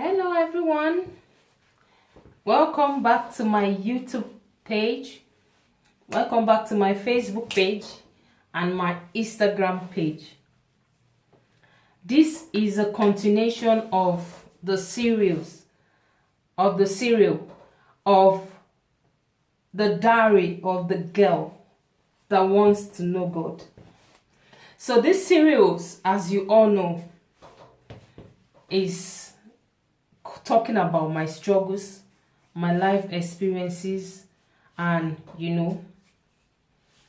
Hello everyone, welcome back to my YouTube page, welcome back to my Facebook page and my Instagram page. This is a continuation of the serial of the diary of the girl that wants to know God. So this series, as you all know, is talking about my struggles, my life experiences, and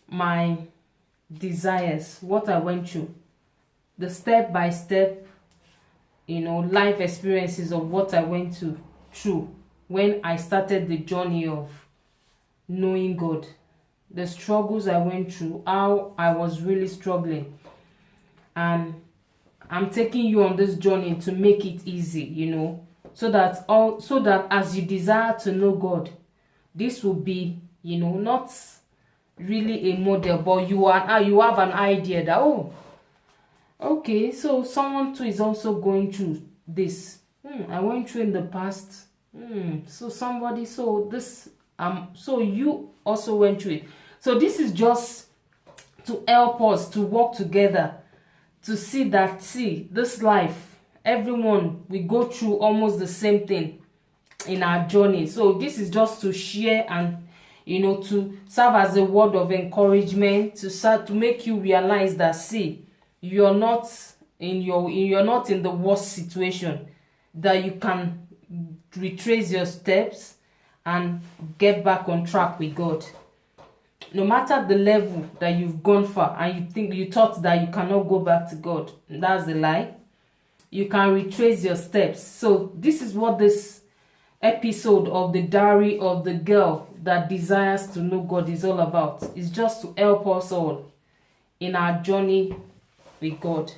my desires, what I went through, the step by step life experiences of what I went through when I started the journey of knowing God, the struggles I went through, how I was really struggling. And I'm taking you on this journey to make it easy, so that as you desire to know God, this will be, not really a model, but you have an idea that, oh, okay, so someone too is also going through this. I went through in the past. So you also went through it. So this is just to help us to work together to see this life, everyone, we go through almost the same thing in our journey. So this is just to share and to serve as a word of encouragement, to make you realize that you're not in the worst situation, that you can retrace your steps and get back on track with God. No matter the level that you've gone far and you thought that you cannot go back to God, that's a lie. You can retrace your steps. So this is what this episode of the diary of the girl that desires to know God is all about. It's just to help us all in our journey with God.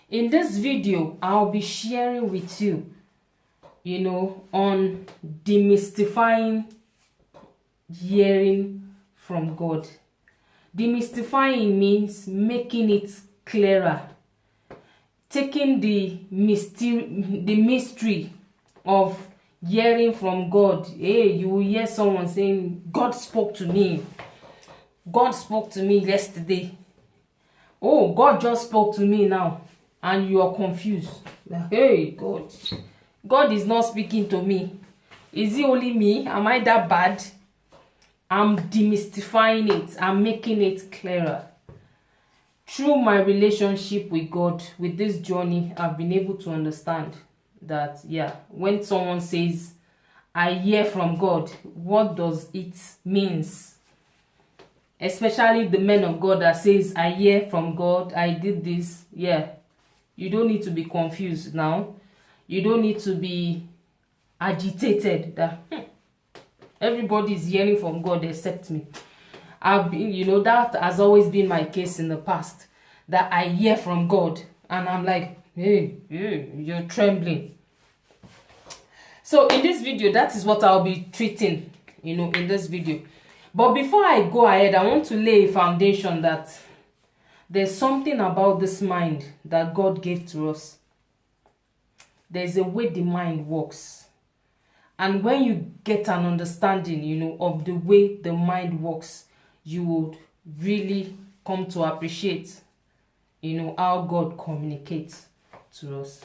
In this video, I'll be sharing with you, on demystifying hearing from God. Demystifying means making it clearer, taking the mystery of hearing from God. Hey, you will hear someone saying, God spoke to me. God spoke to me yesterday. Oh, God just spoke to me now. And you are confused. Hey, God is not speaking to me. Is it only me? Am I that bad? I'm demystifying it. I'm making it clearer. Through my relationship with God, with this journey, I've been able to understand that, when someone says, I hear from God, what does it means? Especially the men of God that says, I hear from God, I did this. You don't need to be confused now. You don't need to be agitated that everybody is hearing from God except me. I've been, that has always been my case in the past, that I hear from God and I'm like, hey, you're trembling. So in this video, that is what I'll be treating, in this video. But before I go ahead, I want to lay a foundation that there's something about this mind that God gave to us. There's a way the mind works. And when you get an understanding, of the way the mind works, you would really come to appreciate, how God communicates to us.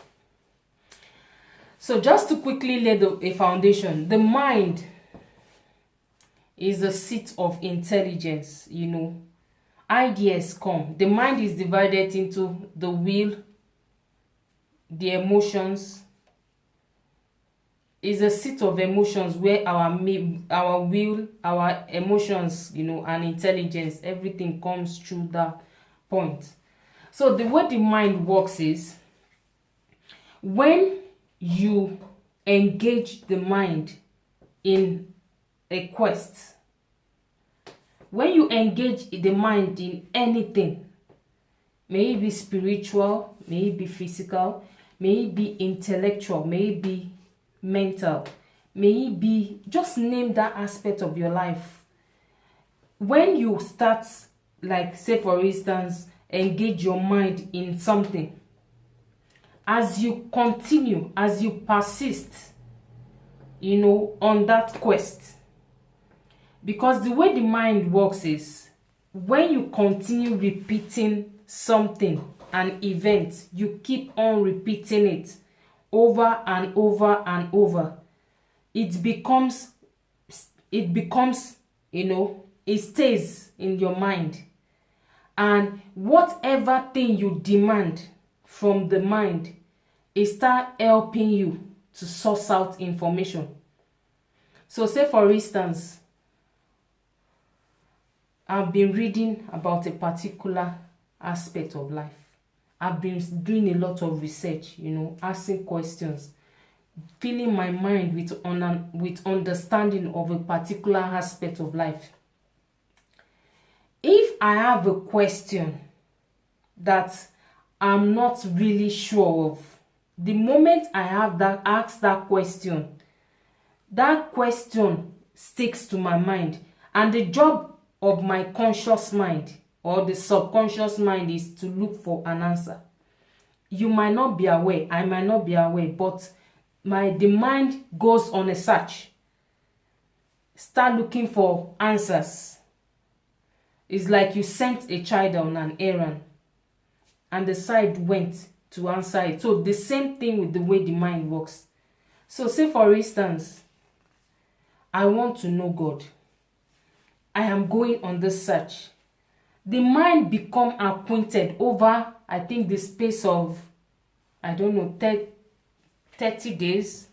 So just to quickly lay a foundation, the mind is the seat of intelligence, Ideas come. The mind is divided into the will, the emotions. Is a seat of emotions where our will, our emotions, and intelligence, everything comes through that point. So the way the mind works is, when you engage the mind in a quest, when you engage the mind in anything, may it be spiritual, may it be physical, may it be intellectual, may it be mental, may it be, just name that aspect of your life. When you start, like, say for instance, engage your mind in something, as you continue, as you persist, on that quest. Because the way the mind works is, when you continue repeating something, an event, you keep on repeating it over and over and over, it becomes, it stays in your mind. And whatever thing you demand from the mind, it start helping you to source out information. So say for instance, I've been reading about a particular aspect of life. I've been doing a lot of research, asking questions, filling my mind with understanding of a particular aspect of life. If I have a question that I'm not really sure of, the moment I have ask that question sticks to my mind, and the job of my conscious mind or the subconscious mind is to look for an answer. You might not be aware, I might not be aware, but the mind goes on a search, start looking for answers. It's like you sent a child on an errand and the child went to answer it. So the same thing with the way the mind works. So say for instance, I want to know God. I am going on this search. The mind become acquainted over, I think, the space of, 30 days,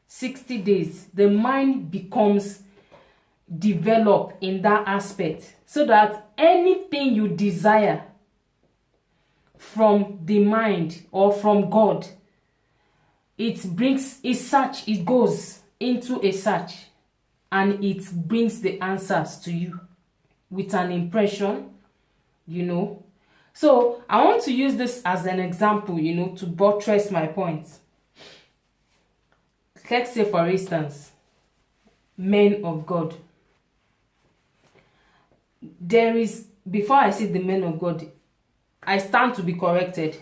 60 days. The mind becomes developed in that aspect, so that anything you desire from the mind or from God, it goes into a search, and it brings the answers to you with an impression, So I want to use this as an example, to buttress my point. Let's say, for instance, men of God. Before I say the men of God, I stand to be corrected.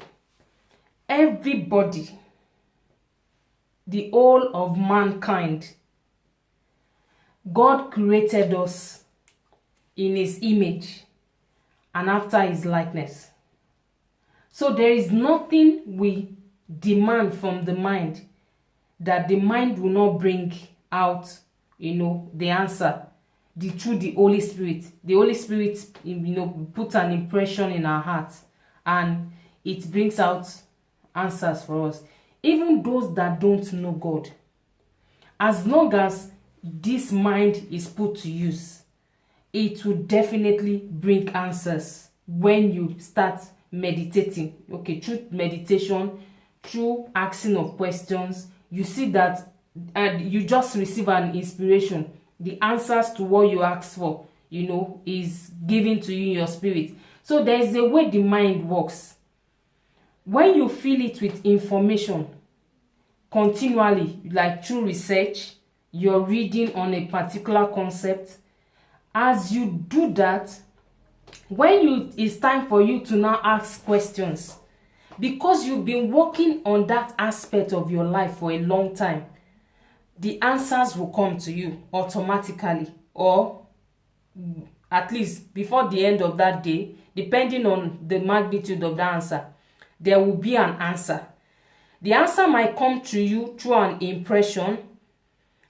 Everybody, the whole of mankind, God created us in his image and after his likeness. So there is nothing we demand from the mind that the mind will not bring out, the answer through the Holy Spirit. The Holy Spirit, put an impression in our hearts, and it brings out answers for us. Even those that don't know God, as long as this mind is put to use, it will definitely bring answers when you start meditating. Okay, through meditation, through asking of questions, you see that you just receive an inspiration. The answers to what you ask for, is given to you in your spirit. So there is a way the mind works. When you fill it with information continually, like through research, you're reading on a particular concept, as you do that, when it's time for you to now ask questions, because you've been working on that aspect of your life for a long time, the answers will come to you automatically, or at least before the end of that day, depending on the magnitude of the answer, there will be an answer. The answer might come to you through an impression,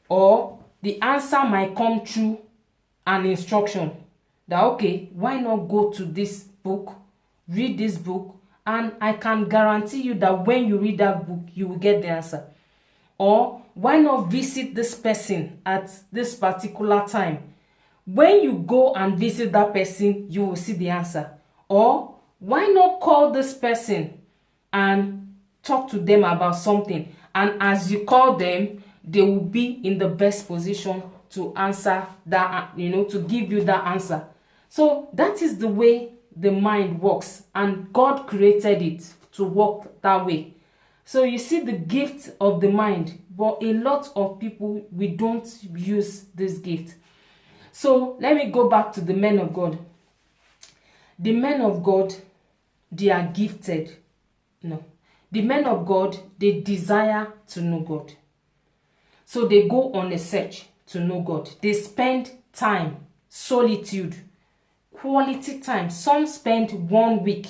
or the answer might come through an instruction that, okay, why not go to this book, read this book, and I can guarantee you that when you read that book, you will get the answer. Or why not visit this person at this particular time? When you go and visit that person, you will see the answer. Or why not call this person and talk to them about something? And as you call them, they will be in the best position to answer that, to give you that answer. So that is the way the mind works, and God created it to work that way. So you see the gift of the mind, but a lot of people, we don't use this gift. So let me go back to the men of God. The men of God, they are gifted. No, The men of God, they desire to know God. So they go on a search to know God. They spend time, solitude, quality time. Some spend 1 week,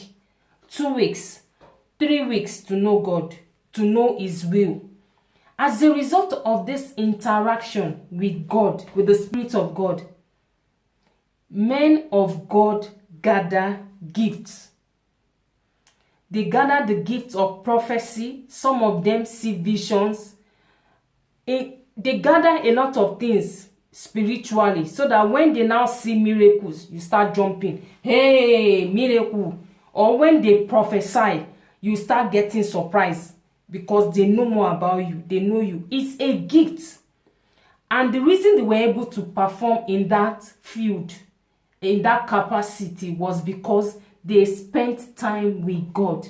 2 weeks, 3 weeks to know God, to know His will. As a result of this interaction with God, with the Spirit of God, men of God gather gifts. They gather the gift of prophecy. Some of them see visions. They gather a lot of things spiritually, so that when they now see miracles, you start jumping. Hey, miracle. Or when they prophesy, you start getting surprised because they know more about you. They know you. It's a gift. And the reason they were able to perform in that field, in that capacity, was because they spent time with God.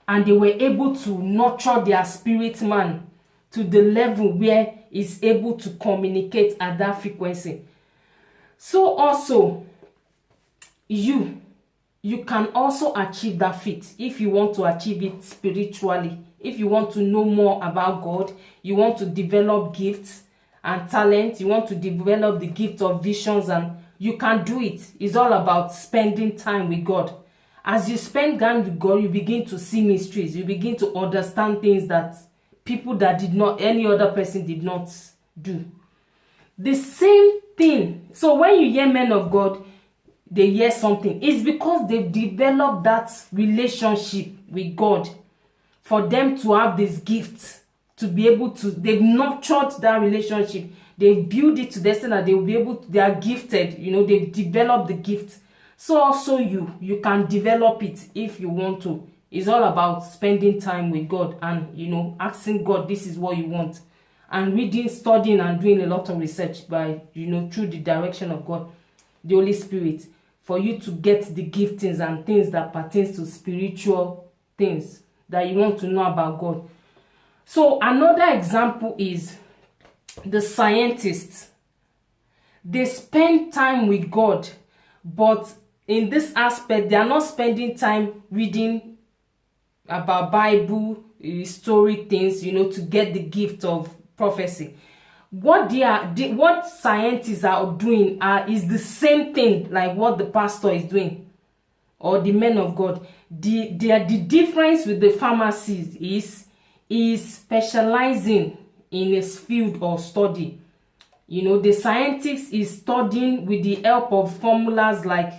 And they were able to nurture their spirit man to the level where he's able to communicate at that frequency. So also, you can also achieve that feat if you want to achieve it spiritually. If you want to know more about God, you want to develop gifts and talent, you want to develop the gift of visions, and you can do it. It's all about spending time with God. As you spend time with God, you begin to see mysteries. You begin to understand things that people that any other person did not do. The same thing. So when you hear men of God, they hear something. It's because they've developed that relationship with God. For them to have this gift, to be able to, they've nurtured that relationship. They've built it to the extent that they will be able to, they are gifted. They've developed the gift. So also you can develop it if you want to. It's all about spending time with God and, asking God, this is what you want. And reading, studying, and doing a lot of research by, through the direction of God, the Holy Spirit, for you to get the giftings and things that pertains to spiritual things that you want to know about God. So another example is the scientists. They spend time with God, but in this aspect, they are not spending time reading about Bible, historic things, to get the gift of prophecy. What scientists are doing is the same thing like what the pastor is doing or the men of God. The difference with the pharmacist is specializing in a field of study. The scientist is studying with the help of formulas like,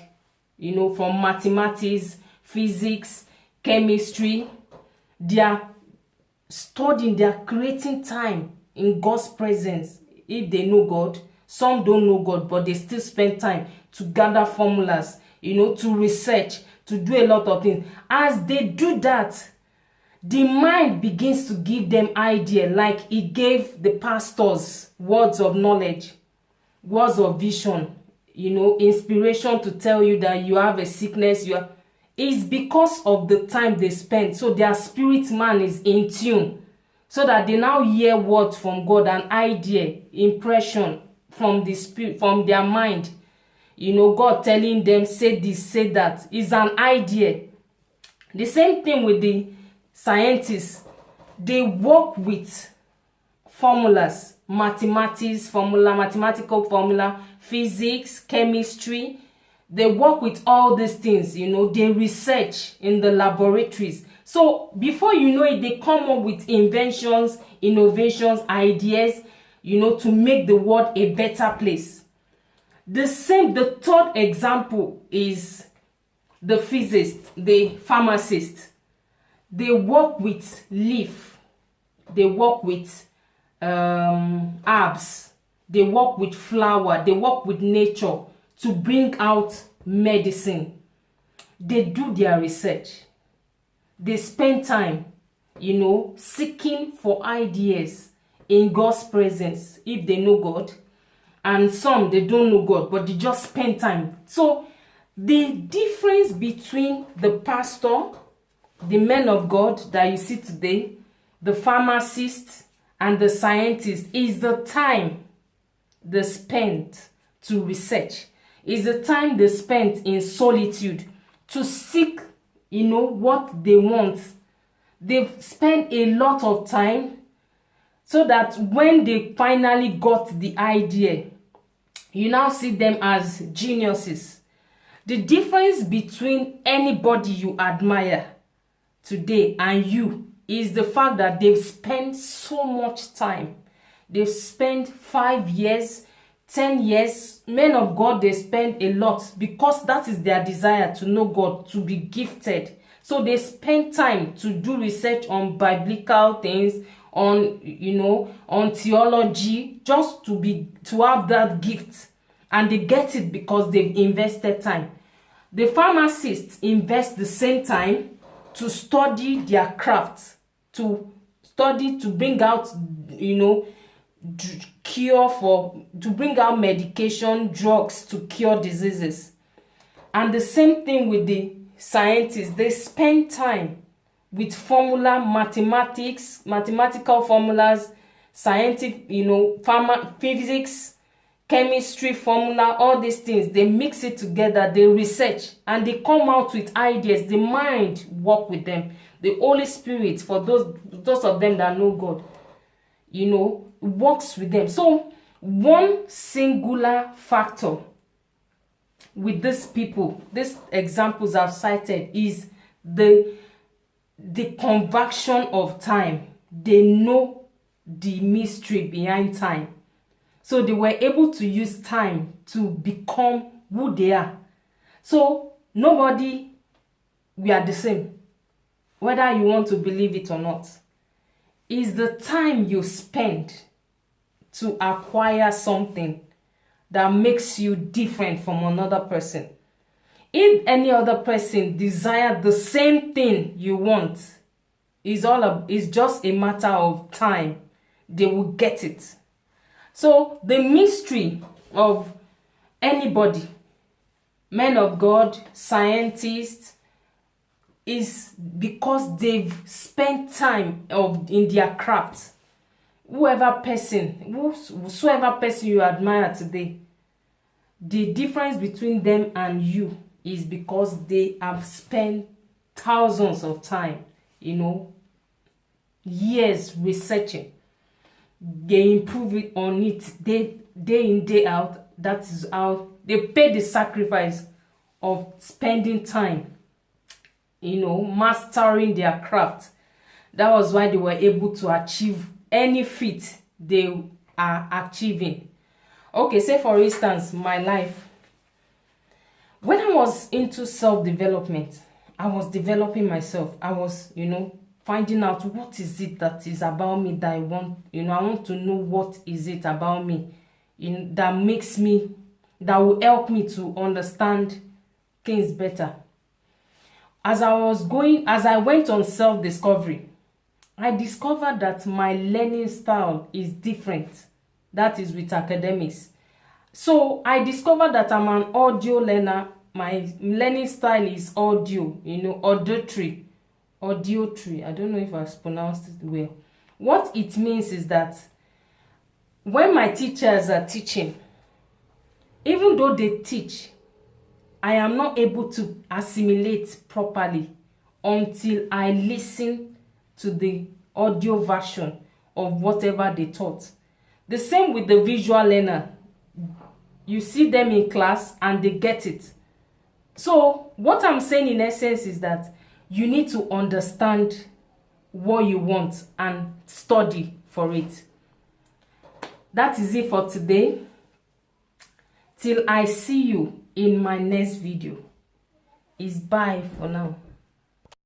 from mathematics, physics, chemistry. They are studying, they are creating time in God's presence. If they know God, some don't know God, but they still spend time to gather formulas, to research, to do a lot of things. As they do that, the mind begins to give them idea, like it gave the pastors words of knowledge, words of vision, inspiration to tell you that you have a sickness. It's because of the time they spend. So their spirit man is in tune, so that they now hear words from God, an idea, impression from the spirit, from their mind. God telling them, say this, say that, is an idea. The same thing with the scientists. They work with formulas, mathematical formula, physics, chemistry. They work with all these things, they research in the laboratories. So before you know it, they come up with inventions, innovations, ideas, to make the world a better place. The third example is the physicist, the pharmacist. They work with leaf. They work with herbs. They work with flower. They work with nature to bring out medicine. They do their research. They spend time, seeking for ideas in God's presence if they know God. And some, they don't know God, but they just spend time. So the difference between the pastor, the men of God that you see today, the pharmacist, and the scientist is the time they spent to research. Is the time they spent in solitude to seek, what they want, They've spent a lot of time so that when they finally got the idea, you now see them as geniuses. The difference between anybody you admire today and you is the fact that they've spent so much time. They've spent 5 years, 10 years. Men of God, they spend a lot because that is their desire, to know God, to be gifted. So they spend time to do research on biblical things, on, on theology, just to have that gift. And they get it because they've invested time. The pharmacists invest the same time to study their craft, to bring out, to bring out medication, drugs to cure diseases. And the same thing with the scientists. They spend time with mathematical formulas, scientific, physics, chemistry formula, all these things. They mix it together, they research, and they come out with ideas. The mind work with them. The Holy Spirit, for those of them that know God, works with them. So one singular factor with these people, these examples I've cited, is the conversion of time. They know the mystery behind time. So they were able to use time to become who they are. So nobody, we are the same, whether you want to believe it or not. Is the time you spend to acquire something that makes you different from another person. If any other person desire the same thing you want, it's just a matter of time. They will get it. So the mystery of anybody, men of God, scientists, is because they've spent time in their craft. Whosoever person you admire today, the difference between them and you is because they have spent thousands of time, years researching. They improve it on it day in, day out. That is how they pay the sacrifice of spending time, mastering their craft. That was why they were able to achieve any feat they are achieving. Okay, say for instance, my life. When I was into self-development, I was developing myself. I was, finding out what is it that is about me that I want. I want to know what is it about me, that will help me to understand things better. As I went on self-discovery, I discovered that my learning style is different. That is with academics. So I discovered that I'm an audio learner. My learning style is audio, auditory. I don't know if I've pronounced it well. What it means is that when my teachers are teaching, even though they teach, I am not able to assimilate properly until I listen to the audio version of whatever they taught. The same with the visual learner. You see them in class and they get it. So what I'm saying in essence is that you need to understand what you want and study for it. That is it for today. Till I see you in my next video. It's bye for now.